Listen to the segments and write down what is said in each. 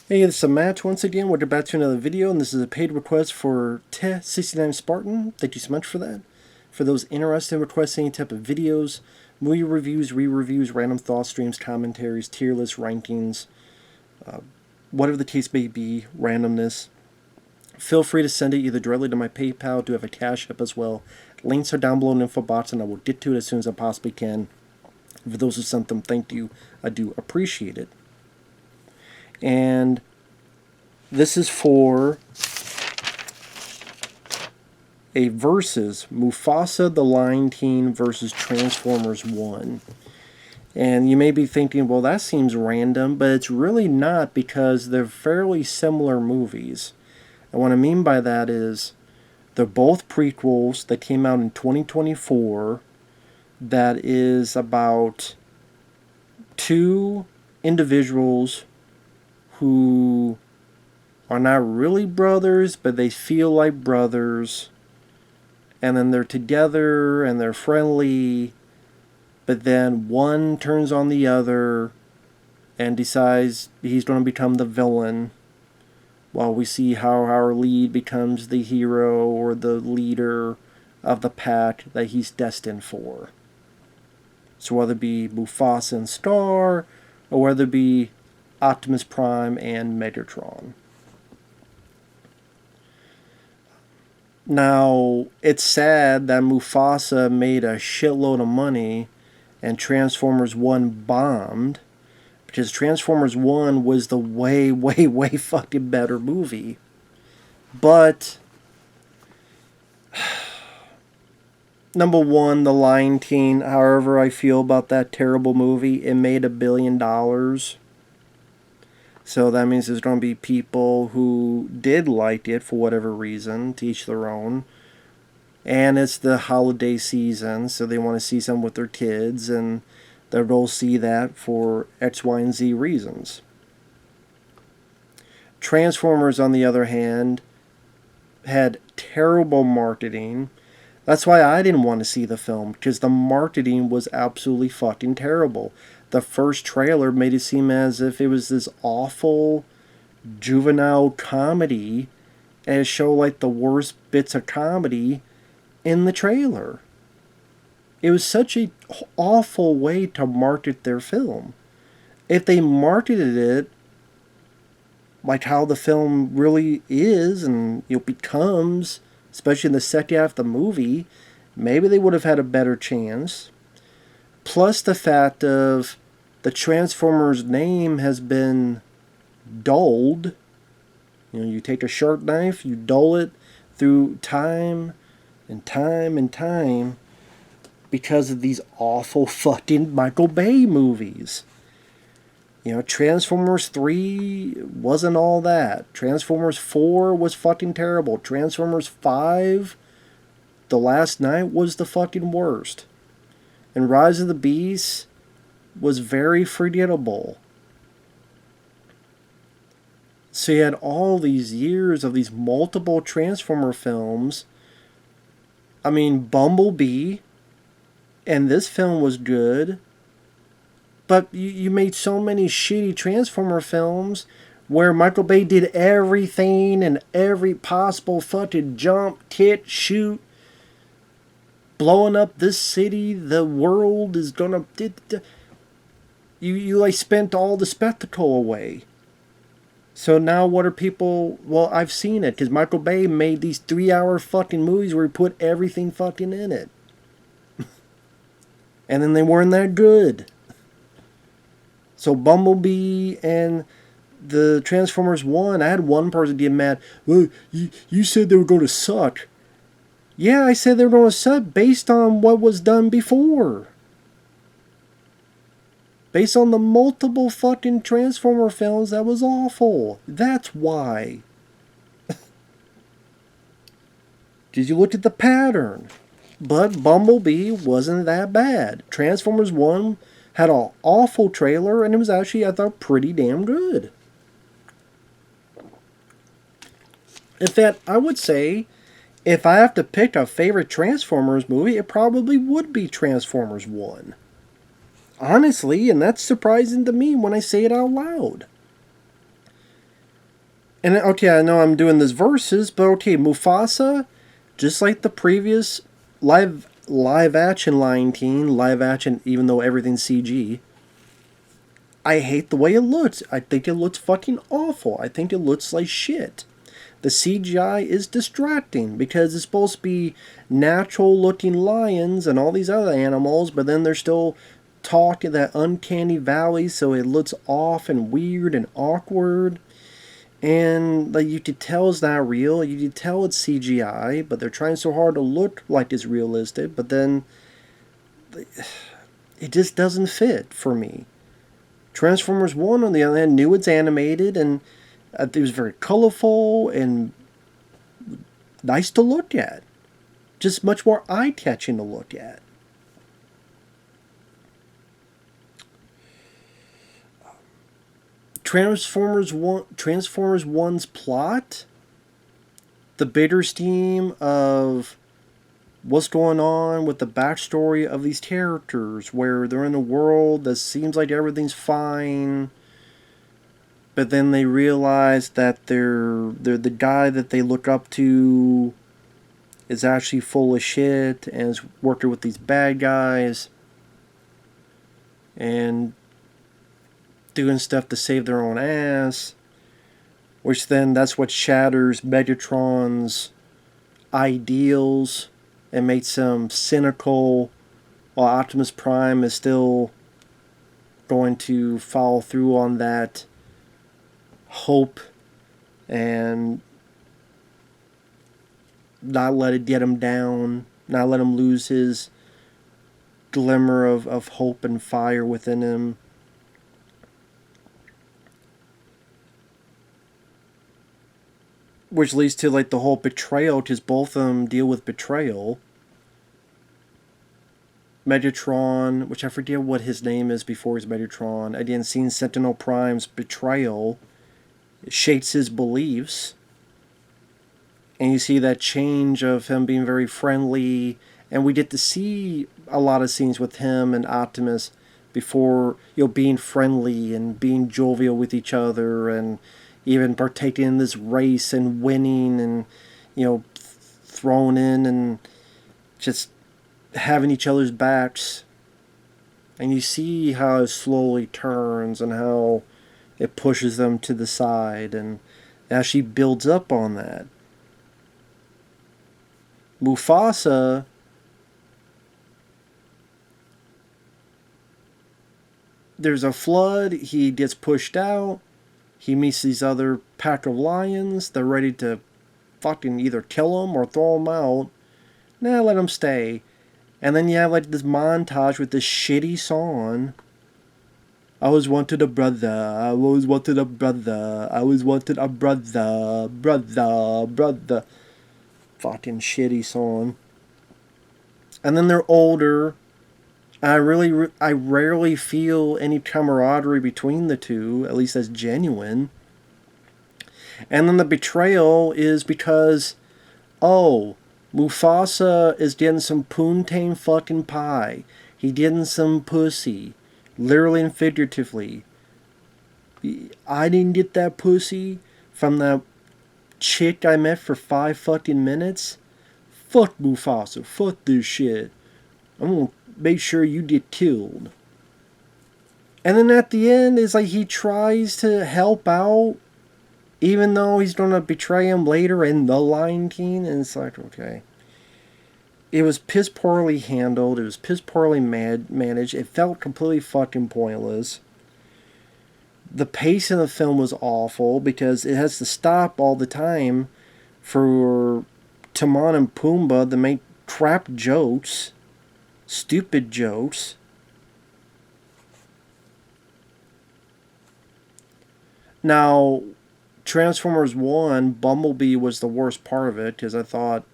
Hey, this is Matt once again. We're back to another video, and this is a paid request for Te69 Spartan. Thank you so much for that. For those interested in requesting any type of videos, movie reviews, re-reviews, random thought streams, commentaries, tier lists, rankings, whatever the case may be, randomness, feel free to send it either directly to my PayPal. I do have a CashApp as well. Links are down below in the info box, and I will get to it as soon as I possibly can. For those who sent them, thank you. I do appreciate it. And this is for a versus Mufasa the Lion King versus Transformers 1. And you may be thinking, well, that seems random, but it's really not, because they're fairly similar movies. And what I mean by that is they're both prequels that came out in 2024 that is about two individuals who are not really brothers, but they feel like brothers. And then they're together and they're friendly, but then one turns on the other and decides he's going to become the villain, while we see how our lead becomes the hero or the leader of the pack that he's destined for. So whether it be Mufasa and Scar, or whether it be Optimus Prime and Megatron. Now, it's sad that Mufasa made a shitload of money and Transformers 1 bombed, because Transformers 1 was the way, way, way fucking better movie. But, number one, The Lion King, however I feel about that terrible movie, it made $1 billion. So that means there's going to be people who did like it for whatever reason, to each their own. And it's the holiday season, so they want to see something with their kids, and they'll go see that for X, Y, and Z reasons. Transformers, on the other hand, had terrible marketing. That's why I didn't want to see the film, because the marketing was absolutely fucking terrible. The first trailer made it seem as if it was this awful juvenile comedy, and it showed like the worst bits of comedy in the trailer. It was such an awful way to market their film. If they marketed it like how the film really is and it becomes, especially in the second half of the movie, maybe they would have had a better chance. Plus the fact of the Transformers name has been dulled. You know, you take a sharp knife, you dull it through time and time and time, because of these awful fucking Michael Bay movies. You know, Transformers 3 wasn't all that. Transformers 4 was fucking terrible. Transformers 5, The Last Night, was the fucking worst. And Rise of the Beast was very forgettable. So you had all these years of these multiple Transformer films. I mean, Bumblebee, and this film was good. But you made so many shitty Transformer films where Michael Bay did everything and every possible fucking jump, hit, shoot, blowing up this city, the world is gonna... You like spent all the spectacle away. So now what are people... Well, I've seen it, because Michael Bay made these 3-hour fucking movies where he put everything fucking in it. And then they weren't that good. So Bumblebee and the Transformers 1, I had one person get mad. Well, you said they were going to suck. Yeah, I said they were going to suck based on what was done before. Based on the multiple fucking Transformer films, that was awful. That's why. Did you look at the pattern? But Bumblebee wasn't that bad. Transformers 1 had an awful trailer, and it was actually, I thought, pretty damn good. In fact, I would say, if I have to pick a favorite Transformers movie, it probably would be Transformers 1. Honestly, and that's surprising to me when I say it out loud. And okay, I know I'm doing this versus, but okay, Mufasa, just like the previous live action Lion King, live action, even though everything's CG. I hate the way it looks. I think it looks fucking awful. I think it looks like shit. The CGI is distracting because it's supposed to be natural looking lions and all these other animals, but then they're still talking that uncanny valley, so it looks off and weird and awkward. And like you could tell it's not real. You could tell it's CGI, but they're trying so hard to look like it's realistic. But then it just doesn't fit for me. Transformers One, on the other hand, knew it's animated and it was very colorful and nice to look at. Just much more eye catching to look at. Transformers One's plot, the bitter steam of what's going on with the backstory of these characters, where they're in a world that seems like everything's fine, but then they realize that they're the guy that they look up to is actually full of shit and is working with these bad guys and doing stuff to save their own ass, which then that's what shatters Megatron's ideals and makes him cynical, while Optimus Prime is still going to follow through on that hope and not let it get him down, not let him lose his glimmer of hope and fire within him. Which leads to like the whole betrayal, because both of them deal with betrayal. Megatron, which I forget what his name is before he's Megatron, again, seeing Sentinel Prime's betrayal, shakes his beliefs. And you see that change of him being very friendly, and we get to see a lot of scenes with him and Optimus before, being friendly and being jovial with each other, and even partaking in this race and winning, and thrown in and just having each other's backs. And you see how it slowly turns and how it pushes them to the side, and as she builds up on that. Mufasa, there's a flood, he gets pushed out, he meets these other pack of lions, they're ready to fucking either kill him or throw him out. Nah, let him stay. And then you have like this montage with this shitty song. I always wanted a brother, I always wanted a brother, I always wanted a brother, brother. Fucking shitty song. And then they're older. I rarely feel any camaraderie between the two, at least that's genuine. And then the betrayal is because, oh, Mufasa is getting some poontang fucking pie. He getting some pussy, literally and figuratively. I didn't get that pussy from that chick I met for 5 fucking minutes. Fuck Mufasa. Fuck this shit. I'm gonna make sure you get killed. And then at the end, it's like he tries to help out, even though he's gonna betray him later in The Lion King. And it's like, okay. It was piss poorly handled. It was piss poorly managed. It felt completely fucking pointless. The pace in the film was awful because it has to stop all the time for Timon and Pumbaa to make crap jokes, stupid jokes. Now, Transformers 1, Bumblebee was the worst part of it because I thought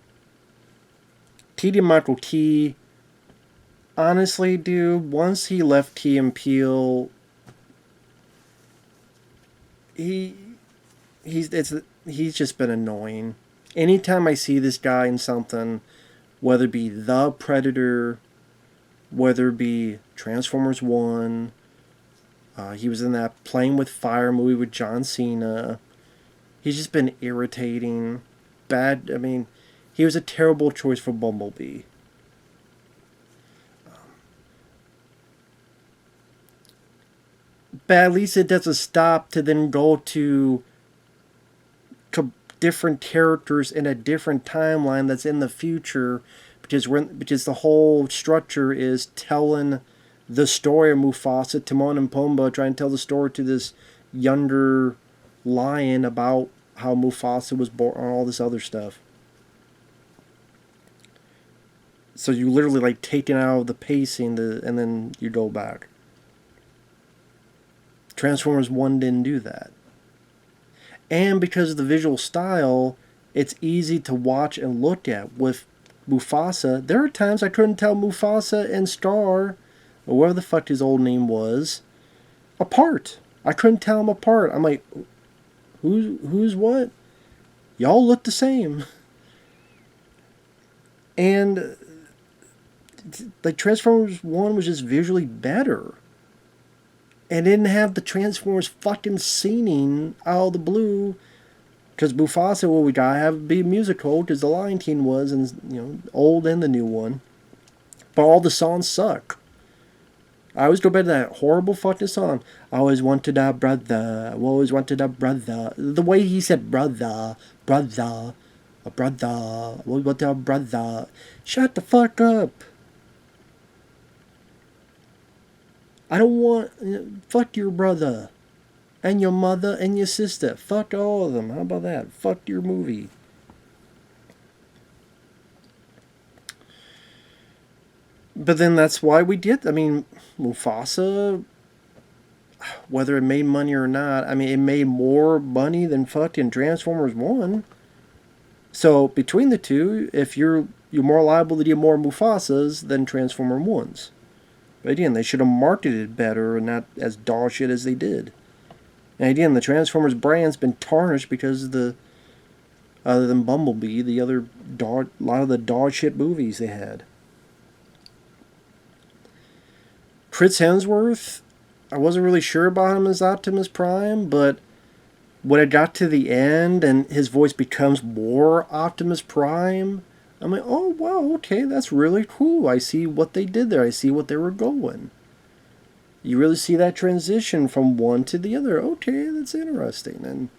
T.D. Michael Key, honestly, dude, once he left Key and Peele, he he's just been annoying. Anytime I see this guy in something, whether it be The Predator, whether it be Transformers 1, he was in that Playing with Fire movie with John Cena. He's just been irritating. Bad. I mean, he was a terrible choice for Bumblebee. But at least it doesn't stop to then go to different characters in a different timeline that's in the future, because the whole structure is telling the story of Mufasa, Timon and Pumbaa trying to tell the story to this younger lion about how Mufasa was born and all this other stuff. So you literally like taking out of the pacing and then you go back. Transformers 1 didn't do that. And because of the visual style, it's easy to watch and look at. With Mufasa, there are times I couldn't tell Mufasa and Scar, or whatever the fuck his old name was, apart. I couldn't tell them apart. I'm like, who's what? Y'all look the same. And like Transformers 1 was just visually better. And didn't have the Transformers fucking singing out of the blue. Because Mufasa, well, we gotta have it be a musical, because the Lion King was, and old and the new one. But all the songs suck. I always go back to that horrible fucking song. I always wanted a brother. I always wanted a brother. The way he said brother, a brother. I always wanted a brother. Shut the fuck up. I don't want... Fuck your brother. And your mother and your sister. Fuck all of them. How about that? Fuck your movie. But then that's why we did... I mean, Mufasa... Whether it made money or not... I mean, it made more money than fucking Transformers 1. So, between the two, if you're more liable to get more Mufasas than Transformer 1s. But again, they should have marketed better and not as dog shit as they did. And again, the Transformers brand's been tarnished because of the, other than Bumblebee, the other a lot of the dog shit movies they had. Chris Hemsworth, I wasn't really sure about him as Optimus Prime, but when it got to the end and his voice becomes more Optimus Prime, I'm like, oh, wow, okay, that's really cool. I see what they did there. I see what they were going. You really see that transition from one to the other. Okay, that's interesting. And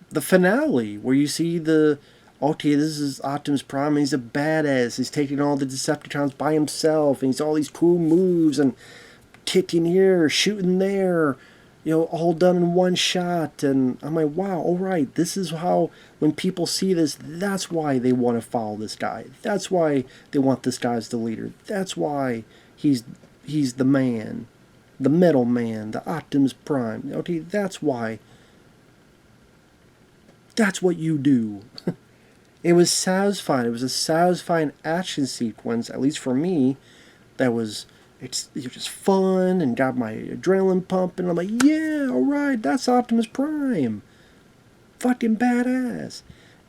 the finale, where you see okay, this is Optimus Prime, and he's a badass. He's taking all the Decepticons by himself, and he's all these cool moves, and kicking here, shooting there, all done in one shot. And I'm like, wow, all right, this is how, when people see this, that's why they want to follow this guy. That's why they want this guy as the leader. That's why he's the man, the metal man, the Optimus Prime. Okay, that's why. That's what you do. It was satisfying. It was a satisfying action sequence, at least for me, that was... It was just fun and got my adrenaline pumping. I'm like, yeah, alright, that's Optimus Prime. Fucking badass.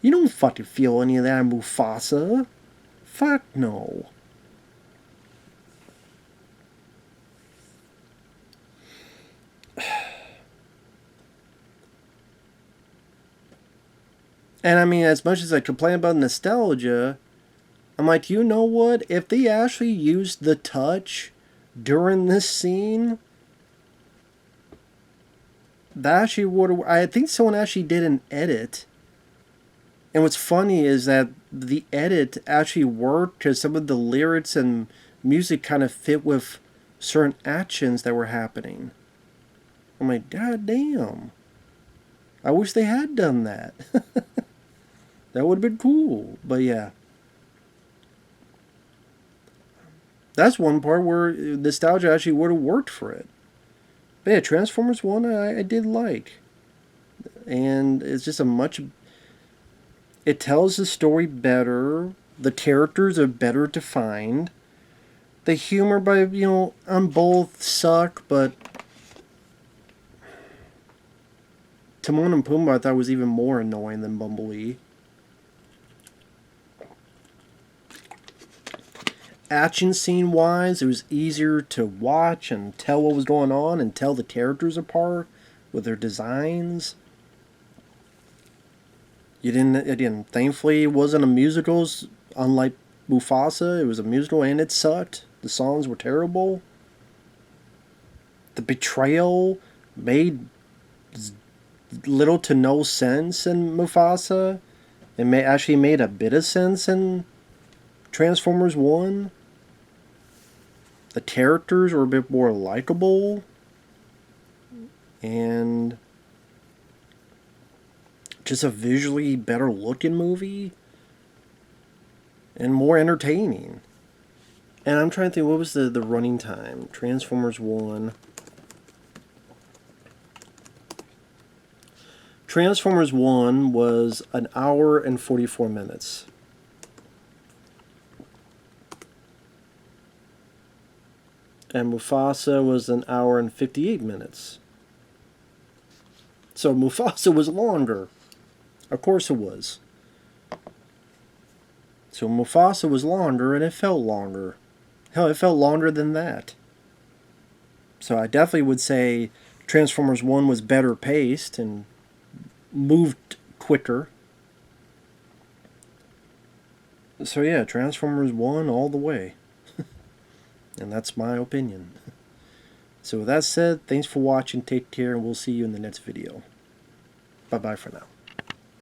You don't fucking feel any of that in Mufasa. Fuck no. And I mean, as much as I complain about nostalgia, I'm like, you know what? If they actually used the touch during this scene, that actually would have... I think someone actually did an edit. And what's funny is that the edit actually worked because some of the lyrics and music kind of fit with certain actions that were happening. I'm like, god damn. I wish they had done that. That would have been cool. But yeah. That's one part where nostalgia actually would have worked for it. But yeah, Transformers 1 I did like. And it's just a much... It tells the story better. The characters are better defined. The humor on both suck, but... Timon and Pumbaa I thought was even more annoying than Bumblebee. Action scene wise, it was easier to watch and tell what was going on and tell the characters apart. with their designs. You didn't, again, thankfully it wasn't a musical, unlike Mufasa. It was a musical and it sucked. The songs were terrible. The betrayal made little to no sense in Mufasa. It actually made a bit of sense in Transformers 1. The characters were a bit more likable. And just a visually better looking movie. And more entertaining. And I'm trying to think, what was the running time? Transformers 1. Transformers 1 was an hour and 44 minutes. And Mufasa was an hour and 58 minutes. So Mufasa was longer. Of course it was. So Mufasa was longer and it felt longer. Hell, it felt longer than that. So I definitely would say Transformers 1 was better paced and moved quicker. So yeah, Transformers 1 all the way. And that's my opinion. So with that said, thanks for watching, take care, and we'll see you in the next video. Bye-bye for now.